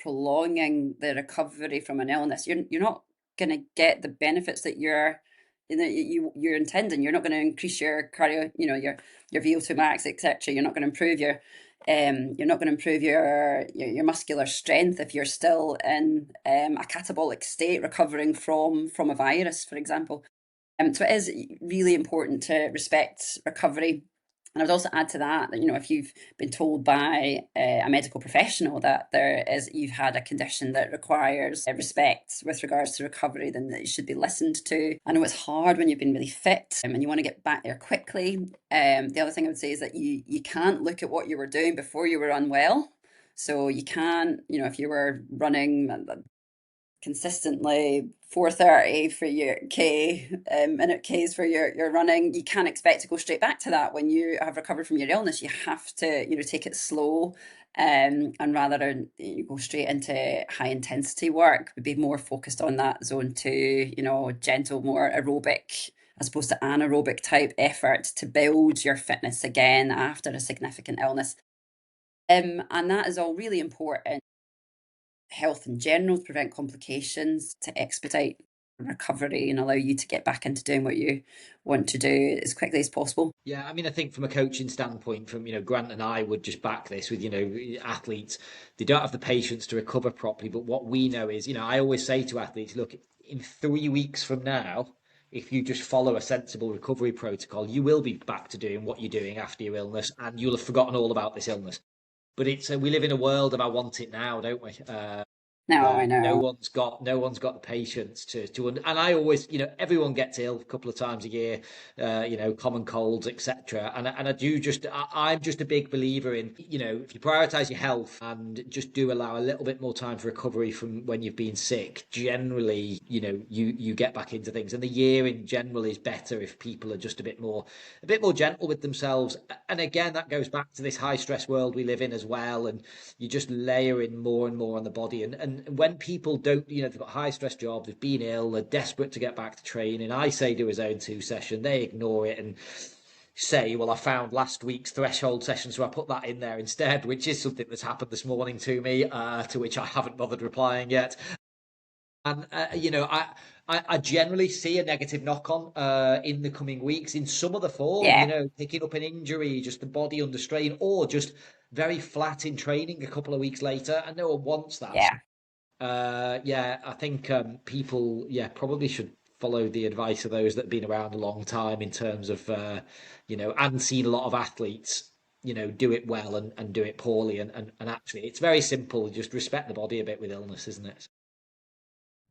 prolonging the recovery from an illness, you're not going to get the benefits that you're intending. You're not going to increase your cardio, your VO2 max, etc. You're not going to improve your muscular strength if you're still in a catabolic state, recovering from a virus, for example. So it is really important to respect recovery. And I would also add to that, if you've been told by a medical professional that you've had a condition that requires respect with regards to recovery, then it should be listened to. I know it's hard when you've been really fit and you want to get back there quickly. The other thing I would say is that you can't look at what you were doing before you were unwell. So you can't, if you were running consistently 4:30 for your minute Ks for your running, you can't expect to go straight back to that when you have recovered from your illness. You have to take it slow, and rather than go straight into high intensity work, be more focused on that zone 2, gentle, more aerobic as opposed to anaerobic type effort to build your fitness again after a significant illness. And that is all really important. Health in general, to prevent complications, to expedite recovery and allow you to get back into doing what you want to do as quickly as possible. Yeah, I mean, I think from a coaching standpoint, from Grant and I would just back this with athletes, they don't have the patience to recover properly. But what we know is, I always say to athletes, look, in 3 weeks from now, if you just follow a sensible recovery protocol, you will be back to doing what you're doing after your illness, and you'll have forgotten all about this illness. But we live in a world of I want it now, don't we? No, I know. No one's got the patience to and I always, everyone gets ill a couple of times a year, common colds, etc. And I do I'm just a big believer in, if you prioritize your health and just do allow a little bit more time for recovery from when you've been sick, generally, you get back into things. And the year in general is better if people are just a bit more gentle with themselves. And again, that goes back to this high stress world we live in as well. And you just layer in more and more on the body. And when people don't, they've got high stress jobs, they've been ill, they're desperate to get back to training, I say do a zone 2 session, they ignore it and say, well, I found last week's threshold session, so I put that in there instead, which is something that's happened this morning to me, to which I haven't bothered replying yet. And, I generally see a negative knock-on in the coming weeks in some other form, picking up an injury, just the body under strain, or just very flat in training a couple of weeks later, and no one wants that. I think people, probably should follow the advice of those that have been around a long time in terms of, and seen a lot of athletes, do it well and do it poorly. And actually, it's very simple. Just respect the body a bit with illness, isn't it?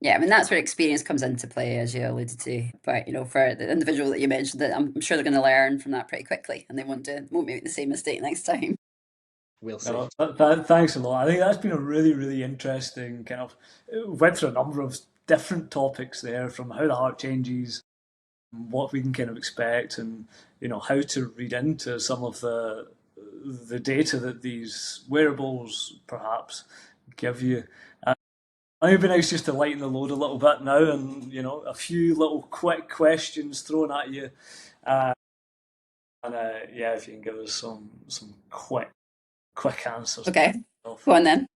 Yeah, I mean, that's where experience comes into play, as you alluded to. But, for the individual that you mentioned, that I'm sure they're going to learn from that pretty quickly and they won't make the same mistake next time. We'll see. Thanks a lot. I think that's been a really, really interesting kind of, went through a number of different topics there, from how the heart changes, what we can kind of expect, and how to read into some of the data that these wearables perhaps give you. I think it'd be nice just to lighten the load a little bit now, and a few little quick questions thrown at you, and yeah, if you can give us some quick answers. Okay, go on then.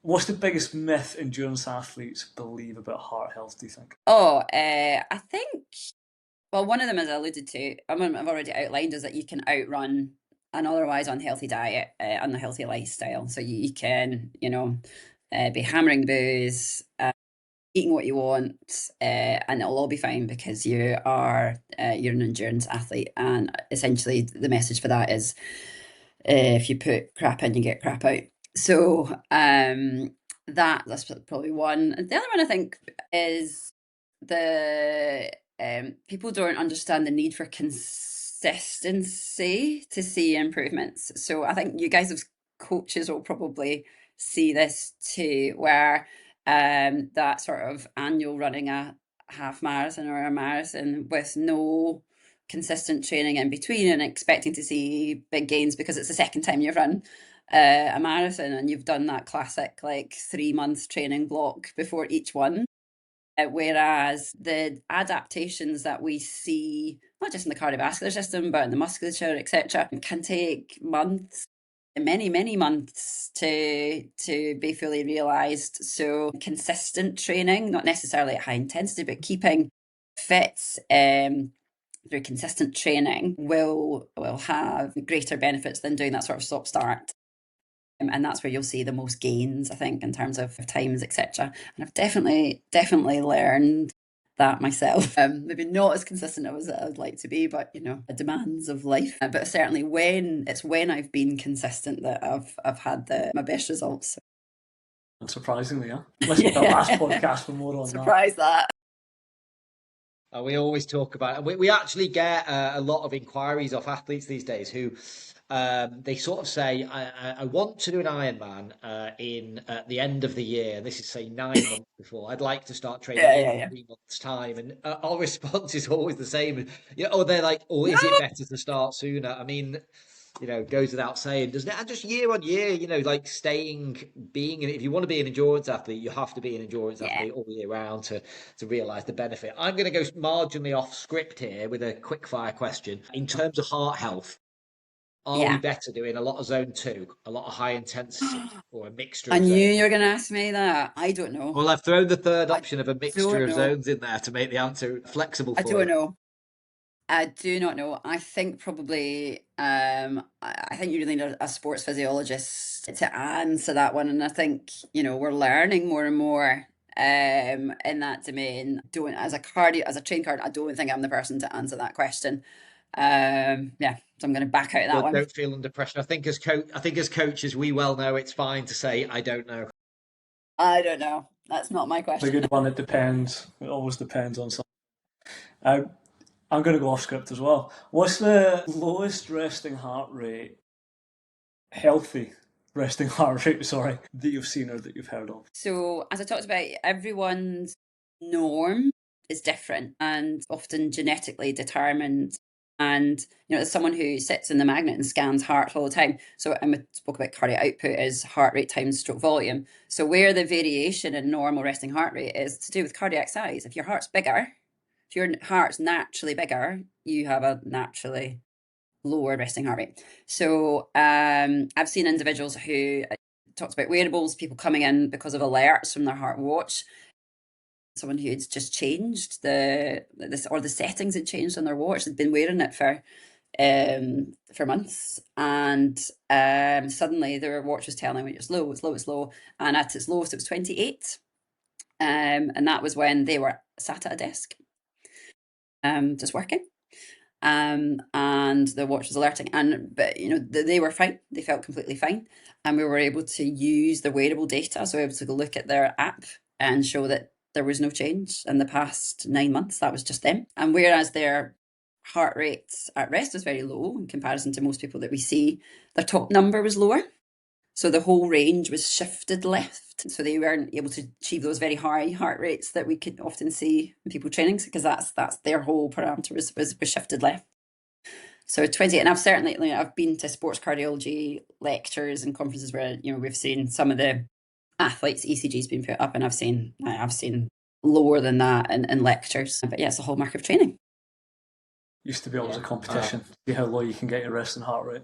What's the biggest myth endurance athletes believe about heart health, do you think? I think, well, one of them, as I alluded to, I've already outlined, is that you can outrun an otherwise unhealthy diet, unhealthy lifestyle. So you can, be hammering the booze, eating what you want, and it'll all be fine because you're an endurance athlete. And essentially, the message for that is, if you put crap in, you get crap out. So that's probably one. And the other one, I think, is the people don't understand the need for consistency to see improvements. So I think you guys as coaches will probably see this too, where that sort of annual running a half marathon or a marathon with no consistent training in between and expecting to see big gains because it's the second time you've run a marathon and you've done that classic 3-month training block before each one. Whereas the adaptations that we see, not just in the cardiovascular system, but in the musculature, etc., can take months, many months to be fully realised. So consistent training, not necessarily at high intensity, but keeping fit through consistent training will have greater benefits than doing that sort of stop-start. And that's where you'll see the most gains, I think, in terms of times, etc. And I've definitely learned that myself. Maybe not as consistent as I would like to be, but the demands of life. But certainly when I've been consistent that I've had my best results. Unsurprisingly, yeah. Listen to the last podcast for more on Surprise that. We always talk about it. We actually get a lot of inquiries off athletes these days who they sort of say, I want to do an Ironman in the end of the year. This is, say, 9 months before. I'd like to start training in 3 months' time. And our response is always the same. They're like, is it better to start sooner? I mean, goes without saying, doesn't it? And just year on year, if you want to be an endurance athlete, you have to be an endurance athlete all year round to realise the benefit. I'm going to go marginally off script here with a quick fire question. In terms of heart health, are we better doing a lot of zone 2, a lot of high intensity, or a mixture of zones? I knew zones? you were going to ask me that. I don't know. Well, I've thrown the third option of a mixture of zones in there to make the answer flexible for you. I don't know. I do not know. I think probably, I think you really need a sports physiologist to answer that one. And I think, we're learning more and more in that domain. As a trained cardio, I don't think I'm the person to answer that question. So I'm going to back out that one. Don't feel under pressure. I think as coaches, we well know it's fine to say, I don't know. I don't know. That's not my question. It's a good one. It depends. It always depends on something. I'm going to go off script as well. What's the lowest resting heart rate, healthy resting heart rate, that you've seen or that you've heard of? So, as I talked about, everyone's norm is different and often genetically determined. And, as someone who sits in the magnet and scans hearts all the time. So, and we spoke about cardiac output as heart rate times stroke volume. So, where the variation in normal resting heart rate is to do with cardiac size. If your heart's bigger, if your heart's naturally bigger, you have a naturally lower resting heart rate. So I've seen individuals who talked about wearables, people coming in because of alerts from their heart watch. Someone who had just changed the settings had changed on their watch. They'd been wearing it for months, and suddenly their watch was telling me it's low, and at its lowest it was 28, and that was when they were sat at a desk. Just working, and the watch was alerting, but they were fine. They felt completely fine, and we were able to use the wearable data, so we were able to look at their app and show that there was no change in the past 9 months. That was just them. And whereas their heart rate at rest was very low in comparison to most people that we see. Their top number was lower. So the whole range was shifted left. So they weren't able to achieve those very high heart rates that we could often see in people training, because that's their whole parameter was shifted left. So 20, and I've been to sports cardiology lectures and conferences where, we've seen some of the athletes' ECGs being put up, and I've seen lower than that in lectures. But yeah, it's a hallmark of training. Used to be always a competition. See how low you can get your resting heart rate.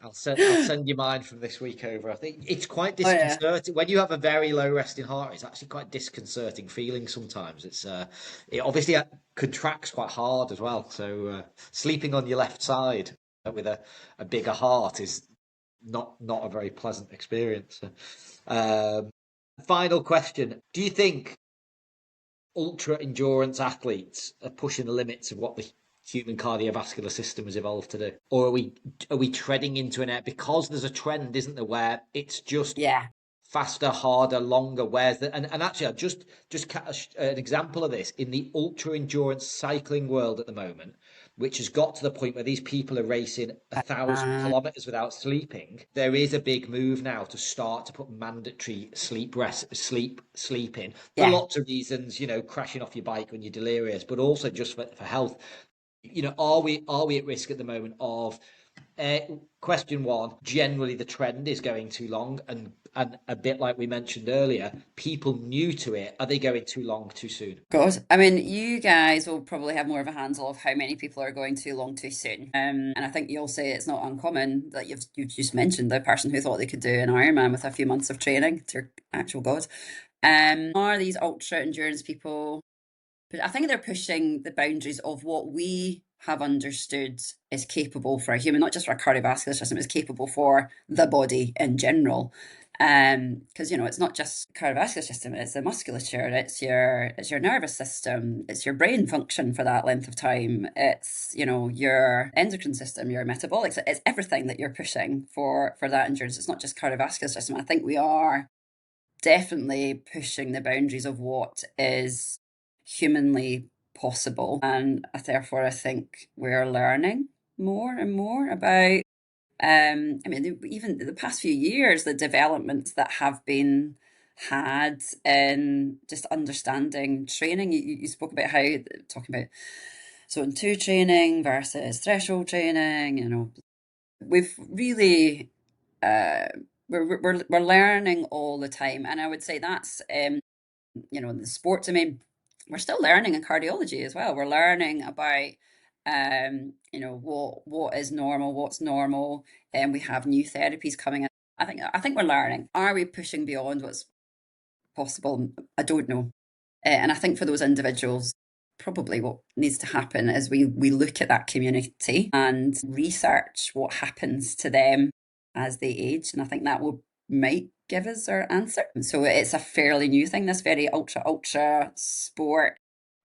I'll send you mine from this week over. I think it's quite disconcerting when you have a very low resting heart rate. It's actually quite disconcerting feeling sometimes. It obviously contracts quite hard as well. So sleeping on your left side with a bigger heart is not a very pleasant experience. Final question: do you think ultra endurance athletes are pushing the limits of what the human cardiovascular system has evolved to do, or are we treading into an area, because there's a trend, isn't there, where it's just faster, harder, longer? And actually, I'll just an example of this in the ultra endurance cycling world at the moment, which has got to the point where these people are racing 1,000 kilometers without sleeping. There is a big move now to start to put mandatory sleep in for lots of reasons, crashing off your bike when you're delirious, but also just for health. Are we at risk at the moment of question one? Generally, the trend is going too long, and a bit like we mentioned earlier, people new to it, are they going too long too soon? God, I mean, you guys will probably have more of a handle of how many people are going too long too soon. And I think you'll say it's not uncommon that you've just mentioned the person who thought they could do an Ironman with a few months of training. Dear actual God. Are these ultra endurance people? But I think they're pushing the boundaries of what we have understood is capable for a human, not just for a cardiovascular system, is capable for the body in general. Because it's not just cardiovascular system, it's the musculature, it's your nervous system, it's your brain function for that length of time, it's your endocrine system, your metabolic, it's everything that you're pushing for that endurance. It's not just cardiovascular system. I think we are definitely pushing the boundaries of what is humanly possible, and therefore I think we're learning more and more about even the past few years, the developments that have been had in just understanding training. You spoke about talking about zone 2 training versus threshold training. We've really we're learning all the time, and I would say that's in the sports. I mean, we're still learning in cardiology as well. We're learning about what is normal, what's normal, and we have new therapies coming in. I think we're learning. Are we pushing beyond what's possible? I don't know. And I think for those individuals, probably what needs to happen is we look at that community and research what happens to them as they age, and I think that might give us our answer. So it's a fairly new thing, this very ultra sport.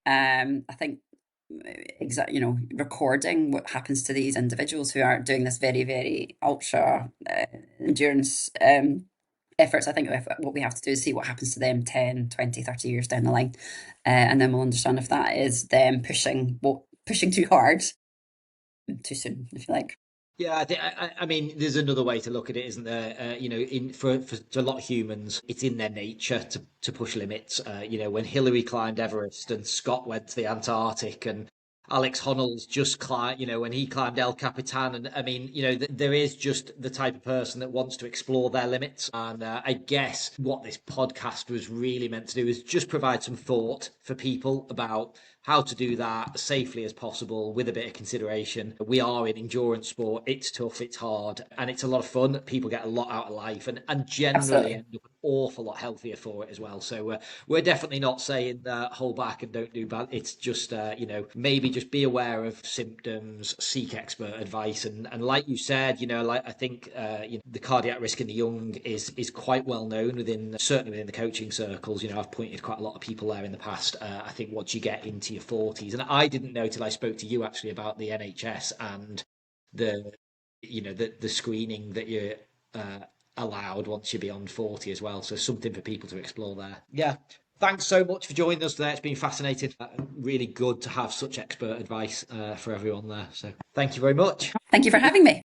I think recording what happens to these individuals who are doing this very, very ultra endurance efforts. I think what we have to do is see what happens to them 10, 20, 30 years down the line. And then we'll understand if that is them pushing too hard too soon, if you like. Yeah, I mean, there's another way to look at it, isn't there? For a lot of humans, it's in their nature to push limits. When Hillary climbed Everest and Scott went to the Antarctic and Alex Honnold's just climbed, when he climbed El Capitan. And I mean, there is just the type of person that wants to explore their limits. And I guess what this podcast was really meant to do is just provide some thought for people about how to do that as safely as possible with a bit of consideration. We are in endurance sport. It's tough, it's hard, and it's a lot of fun. People get a lot out of life and generally Absolutely. end up an awful lot healthier for it as well. So we're definitely not saying hold back and don't do bad. It's just, maybe just be aware of symptoms, seek expert advice. And like you said, I think the cardiac risk in the young is quite well known certainly within the coaching circles. I've pointed quite a lot of people there in the past. I think once you get into your 40s, and I didn't know till I spoke to you actually about the NHS and the screening that you're allowed once you're beyond 40 as well. So something for people to explore there. Yeah. Thanks so much for joining us today. It's been fascinating. Really good to have such expert advice for everyone there. So thank you very much. Thank you for having me.